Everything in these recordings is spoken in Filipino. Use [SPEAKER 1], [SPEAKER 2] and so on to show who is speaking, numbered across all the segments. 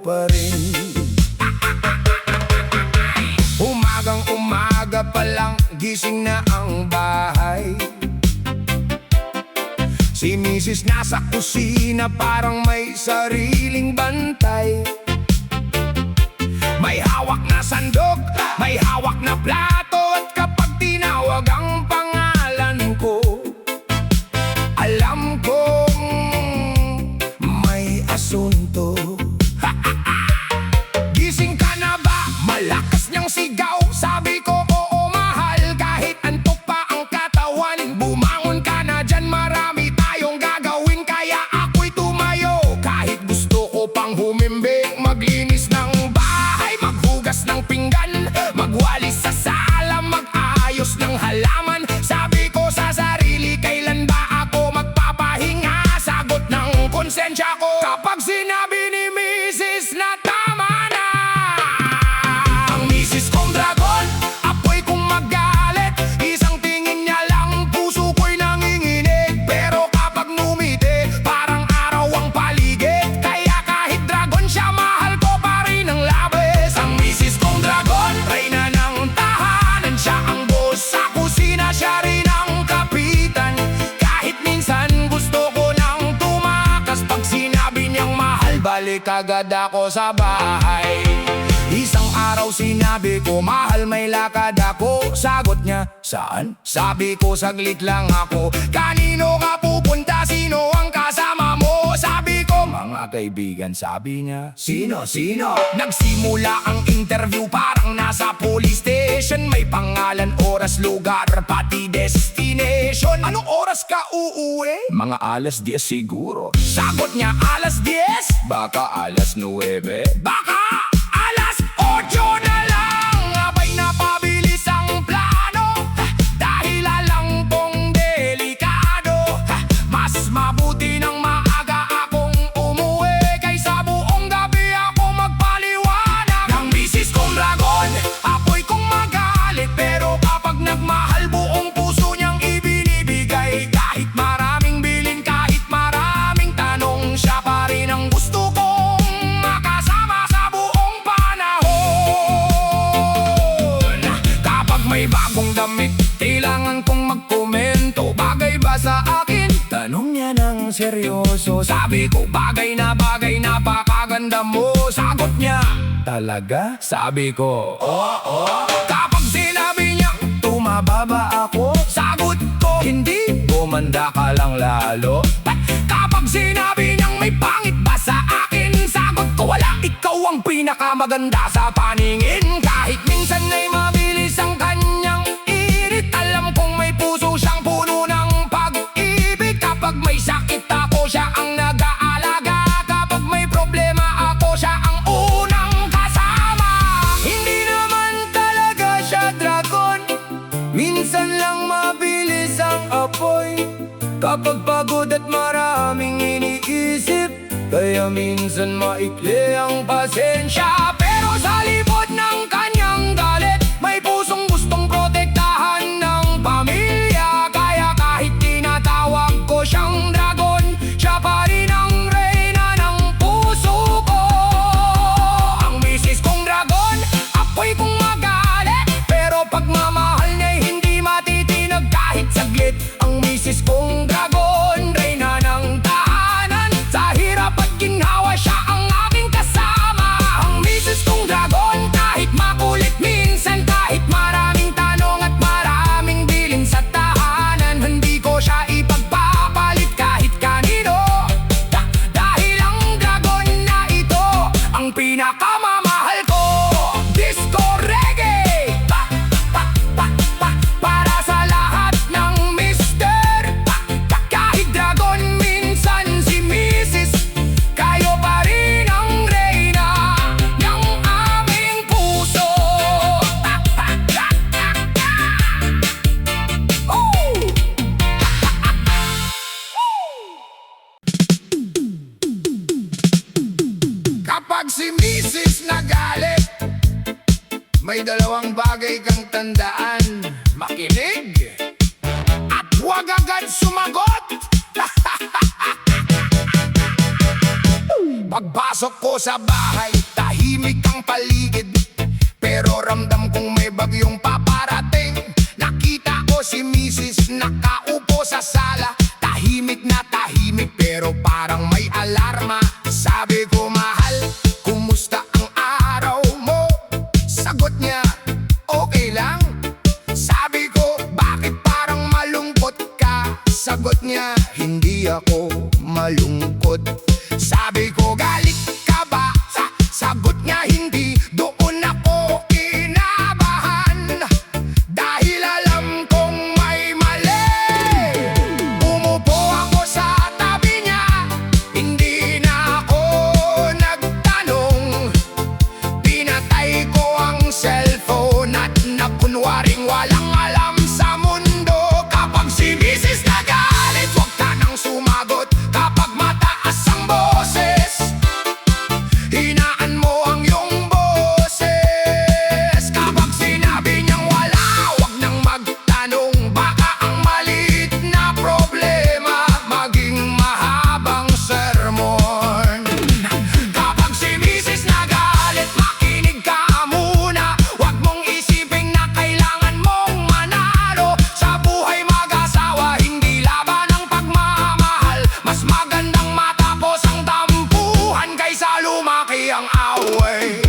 [SPEAKER 1] pa rin. Umagang umaga pa lang, gising na ang bahay. Si Mrs. nasa kusina, parang may sariling bantay. May hawak na sandok, may hawak na plato, at kapag tinawag ang pangalan ko, alam kong may asunto. Gising ka na ba? Malakas niyang sigaw. Sabi ko, oo mahal, kahit antok pa ang katawan. Bumangon ka na dyan, marami tayong gagawin. Kaya ako'y tumayo, kahit gusto ko pang humimbing. Maglinis ng bahay, maghugas ng pinggan, magwalis sa sala, mag-ayos ng halaman. Sabi ko sa sarili, kailan ba ako magpapahinga? Sagot ng konsensya ko kapag sinabi ni Mrs. na tama na. Ang Mrs. kong dragon, apoy kong magalit. Isang tingin niya lang, puso ko'y nanginginig. Pero kapag numiti, parang araw ang paligid. Kaya kahit dragon siya, mahal ko pa rin ang labis. Ang Mrs. kong dragon, reyna ng tahanan. Siya ang boss sa kusina, siya rin ang kapitan. Kahit minsan gusto ko nang tumakas, pag sinabi niyang mahal, balik agad ako sa bahay. Isang araw sinabi ko, mahal may lakad ako. Sagot niya, saan? Sabi ko, saglit lang ako. Kanino ka pupunta? Sino ang kasama mo? Sabi ko, mga kaibigan. Sabi niya, sino? Nagsimula ang interview, parang nasa police station. May pangalan, oras, lugar, pati destination. Anong oras ka uuwi? Mga alas 10 siguro. Sagot niya, alas 10? Baka alas 9? Baka alas 8 na lang. Abay napabilis ang plano, dahil alam kong delikado. Mas mabuti nang maaga akong umuwi, kaysa buong gabi ako magpaliwanag. Ng misis kong dragon, apoy kong magalit. Pero kapag nagmahal, buong puso niyang ibinibigay. Kahit maraming bilin, kahit maraming tanong, siya pa rin ang gusto kong makasama sa buong panahon. Kapag may bagong damit, kailangan kong magkomento. Bagay ba sa akin? Tanong niya ng seryoso. Sabi ko, bagay na napakaganda mo. Sagot niya, talaga? Sabi ko, oo. Kapag sinabi niya, tumababa ako. Sagot ko, hindi. Bumanda ka lang lalo. Kapag sinabi niyang may pangit ba sa akin, sagot ko, wala. Ikaw ang pinakamaganda sa paningin. Kahit minsan ay mabilis ang kanyang init, alam kong may puso siyang puno ng pag-ibig. Kapag may sakit ako, siya ang nag-aalaga. Kapag may problema ako, siya ang unang kasama. Hindi naman talaga siya dragon, minsan lang mabilis ang apoy. Kapag pagod at maraming iniisip, kaya minsan maikli ang pasensya. Pero sa libot ng kanyang galit, may pusong gustong protektahan ng pamilya. Kaya kahit tinatawag ko siyang dragon, siya pa rin ang reyna ng puso ko. Ang misis kong dragon, apoy kong magalit. Pero pagmamahal niya'y hindi matitinag kahit saglit. Ang misis kong dragon, reyna ng tahanan. Sa hirap at ginhawa, siya ang aking kasama. Ang misis kong dragon, kahit makulit minsan, kahit maraming tanong at maraming bilin sa tahanan, hindi ko siya ipagpapalit kahit kanino. Dahil ang dragon na ito ang pinakamamahal ko. Disco reggae, para sa lahat ng mister. Kahit dragon minsan si Mrs., kayo pa rin ang reyna ng aming puso. Kapag si Mrs. nagalit, may dalawang bagay kang tandaan. Makinig at huwag agad sumagot. Pagpasok ko sa bahay, tahimik ang paligid, pero ramdam kong may bagyong paparating. Nakita ko si Mrs. nakaupo sa sala, tahimik na tahimik pero parang may alarma. Sabi ko, mahal, kumusta ang araw mo? Sagot niya, okay lang. Sabi ko, bakit parang malungkot ka? Sagot niya, hindi ako malungkot. Sabi ko, galit ka ba? Sagot niya, hindi. Doon ako kinabahan, dahil alam kong may mali. Umupo ako sa tabi niya, hindi na ako nagtanong. Pinatay ko ang cellphone at nakunwaring walang alam sa mundo. Kapag si Mrs. nagalit, huwag ka nang sumagot. Kapag mataas ang boses, hinaan mo ang iyong boses. Kapag sinabi niyang wala, huwag nang magtanong. Baka ang maliit na problema maging mahabang sermon. Kapag si Mrs. nagalit, makinig ka muna. Huwag mong isipin na kailangan mong manalo. Sa buhay mag-asawa, hindi laban ang pagmamahal. Mas magandang matapos ang tampuhan kaysa lumaki ang away.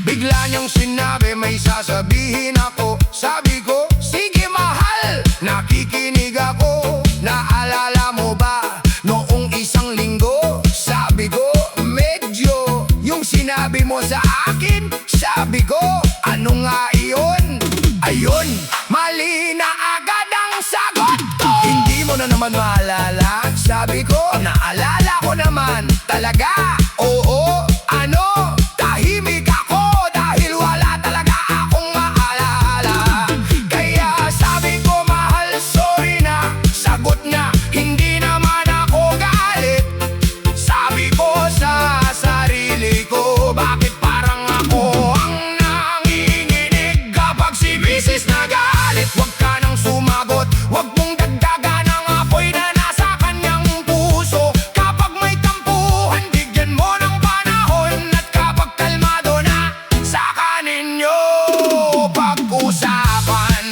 [SPEAKER 1] Bigla niyang sinabi, may sasabihin ako. Sabi ko, sige mahal, nakikinig ako. Naalala mo ba noong isang linggo? Sabi ko, medyo. Yung sinabi mo sa akin, sabi ko, ano nga iyon? Ayun, mali na agad ang sagot ko. Hindi mo na naman maalala? Sabi ko, naalala ko naman. Talaga? Oo. Ano? Tahimik ako dahil wala talaga akong maalala. Kaya sabi ko, mahal, sorry na. Sagot niya, hindi naman ako galit. Sabi ko sa sarili ko, bakit parang ako ang nanginginig? Kapag si Mrs. nagalit, huwag ka nang sumagot. Huwag mong dagdagan ang apoy na nasa kanyang puso. Kapag may tampuhan, bigyan mo ng panahon. At kapag kalmado na, saka ninyo pag-usapan.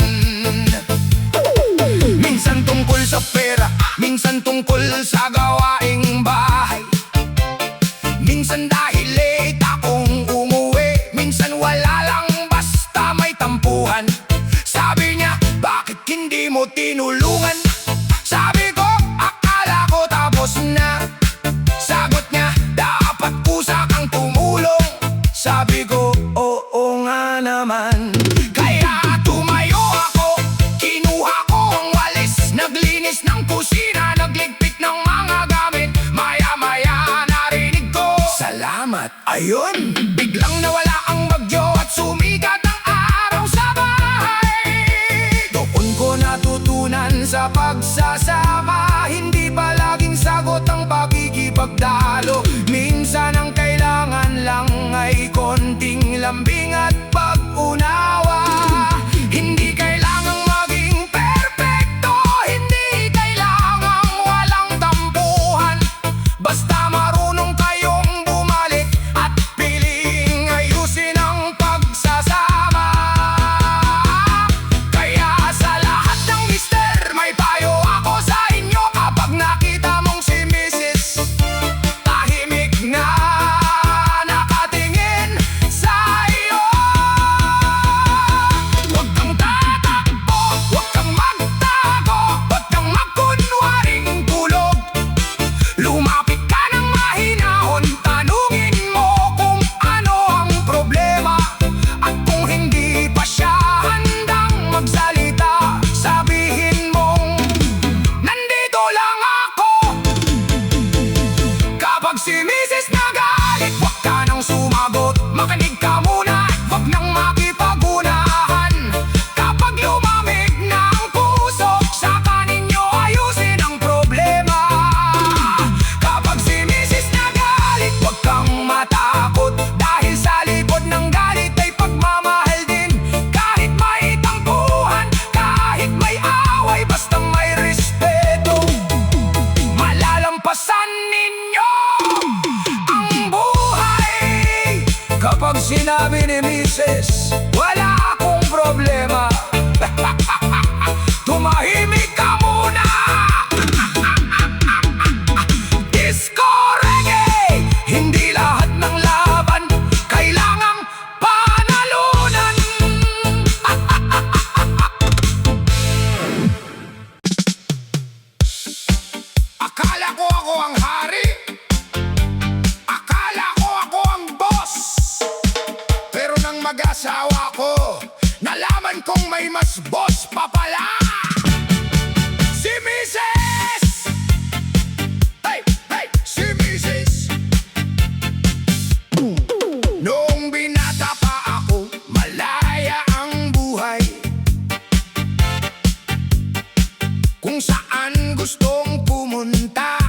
[SPEAKER 1] Minsan tungkol sa pera, minsan tungkol sa gawaing bahay. Minsan dahil late akong umuwi, minsan wala lang, basta may tampuhan. Sabi niya, bakit hindi mo tinulungan? Sabi ko, akala ko tapos na. Sagot niya, dapat kusa kang tumulong. Sabi ko, oo nga naman. Kaya tumayo ako, kinuha ko ang walis, naglinis ng kusina, nagligpit ng mga gamit. Maya-maya narinig ko, salamat. Ayun, biglang nawala ang bagyo at sumikat ang araw sa bahay. Doon ko natutunan sa pagsasama, hindi palaging sagot ang pagkikipagtalo. Minsan ang kailangan lang ay konting lambing at pag-unawa. Hindi kailangang maging perfecto, hindi kailangang walang tampuhan. Basta marunong kayong bumalik at piling ayusin mas boss pa pala. Si Mrs. Hey, hey, si Mrs. Noong binata pa ako, malaya ang buhay. Kung saan gustong pumunta,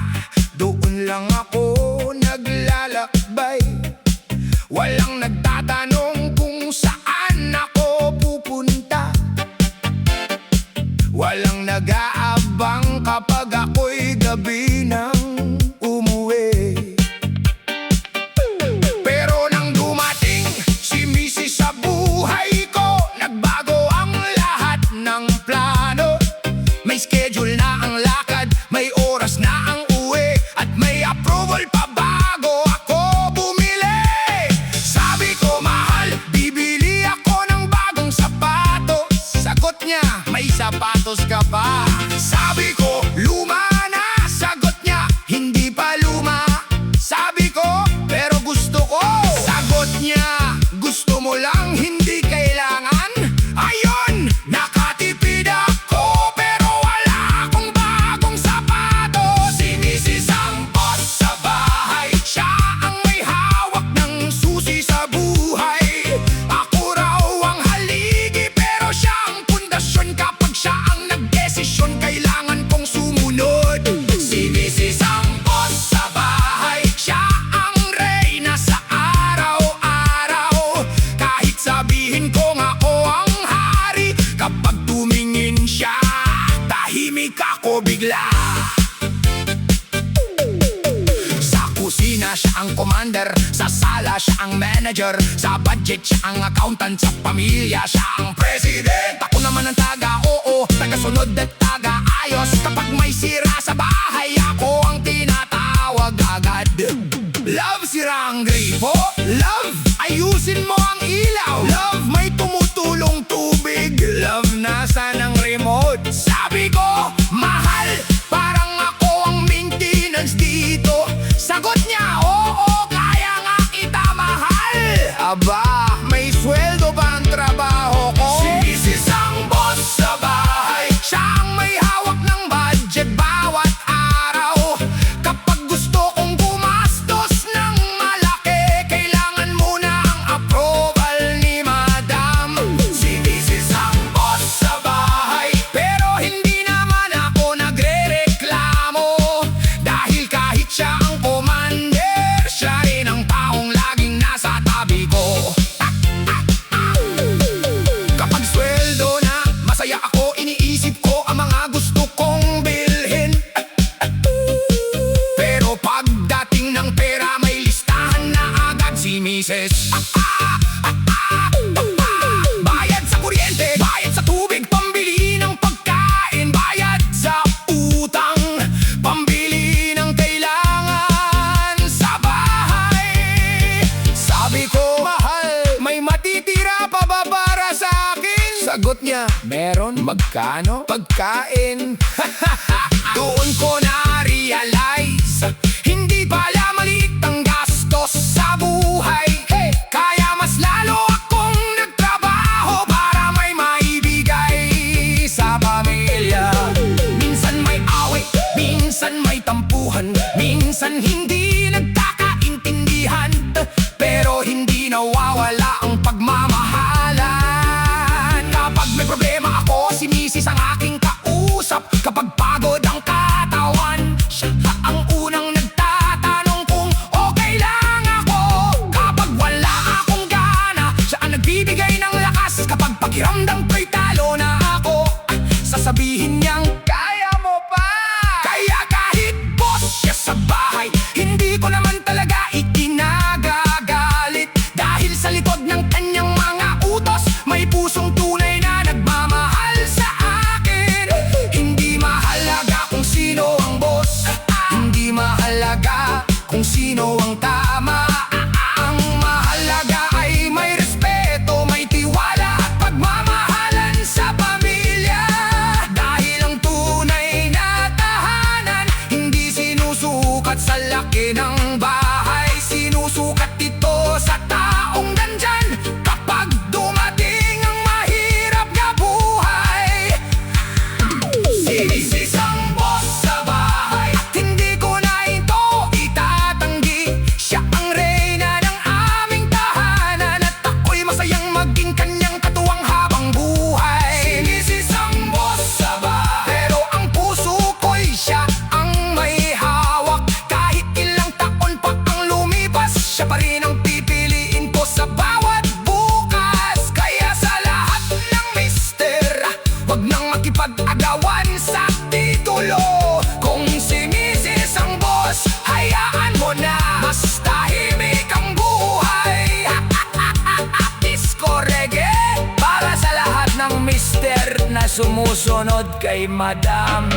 [SPEAKER 1] doon lang ako naglalakbay. Walang nagtatanong kung saan ako pupunta. Walang nag-aabang kapag ako'y gabi nang umuwi. Pero nang dumating si Mrs. sa buhay ko, nagbago ang lahat ng plano. May schedule na ang lakad, may oras na ang uwi, at may approval pa bago ako bumili. Sabi ko, mahal, bibili ako ng bagong sapatos. Sagot niya, may sapatos ka ba? Sabi ko, luma na. Sagot niya, hindi pa luma. Sabi ko, pero gusto ko. Sagot niya, gusto mo lang, hindi kailangan. Ayon, nakatipid ako, pero wala akong bagong sapatos. Si Mrs. ang boss sa bahay, siya ang may hawak ng susi sa buhay. Ako raw ang haligi, pero siya ang pundasyon. Kapag siya ang nagdesisyon, kailangan kong sumunod. Si Mrs. ang boss sa bahay, siya ang reyna sa araw-araw. Kahit sabihin kong ako ang hari, kapag tumingin siya, tahimik ako bigla. Sa kusina siya ang commander, sa sala siya ang manager, sa budget siya ang accountant, sa pamilya siya ang president. Ako naman ang taga-oo, taga-sunod at taga-ayos. Kapag may sira sa bahay, ako ang tinatawag agad. Love, sira ang gripo. Love, ayusin mo ang ilaw. Love, may tumutulong tubig. Love, nasaan ang remote? Sabi ko, mahal, parang ako ang maintenance dito. Sagot niya, oo, kaya nga kita mahal. Aba, may sweldo ba ang trabaho ko? Si Mrs. ang boss sa bahay, siya ang may hawak ng budget bawat araw. Kapag gusto kong gumastos ng malaki, kailangan muna ang approval ni Madam. Si Mrs. ang boss sa bahay, pero hindi naman ako nagrereklamo. Dahil kahit siya ang commander, siya rin ang taong laging nasa tabi ko. Kapag sweldo na, masaya ako, iniisip ko ang mga gusto kong bilhin. Pero pagdating ng pera, may listahan na agad si Mrs. Bayad sa kuryente, bayad sa tubig, pambili ng pagkain, bayad sa utang, pambili ng kailangan sa bahay. Sabi ko, mahal, may matitira pa ba para sa akin? Sagot niya, meron. Magkano? Pagkain. Doon ko na-realize, hindi pala maliit ang gastos sa buhay. Kaya mas lalo akong nagtrabaho para may maibigay sa pamilya. Minsan may away, minsan may tampuhan, minsan hindi nagkakaintindihan, pero hindi nawawala ang pagmamahalan. Kapag may problema ako, si Mrs. ang aking kausap. Kapag pagod ang katawan, siya ang unang nagtatanong kung okay lang ako. Kapag wala akong gana, siya ang nagbibigay ng lakas. Kapag pakiramdam ko'y talo na ako, sasabihin niyang, kaya mo pa. Kaya kahit boss siya sa bahay, hindi mas tahimik ang buhay. Disco reggae para sa lahat ng mister na sumusunod kay Madam.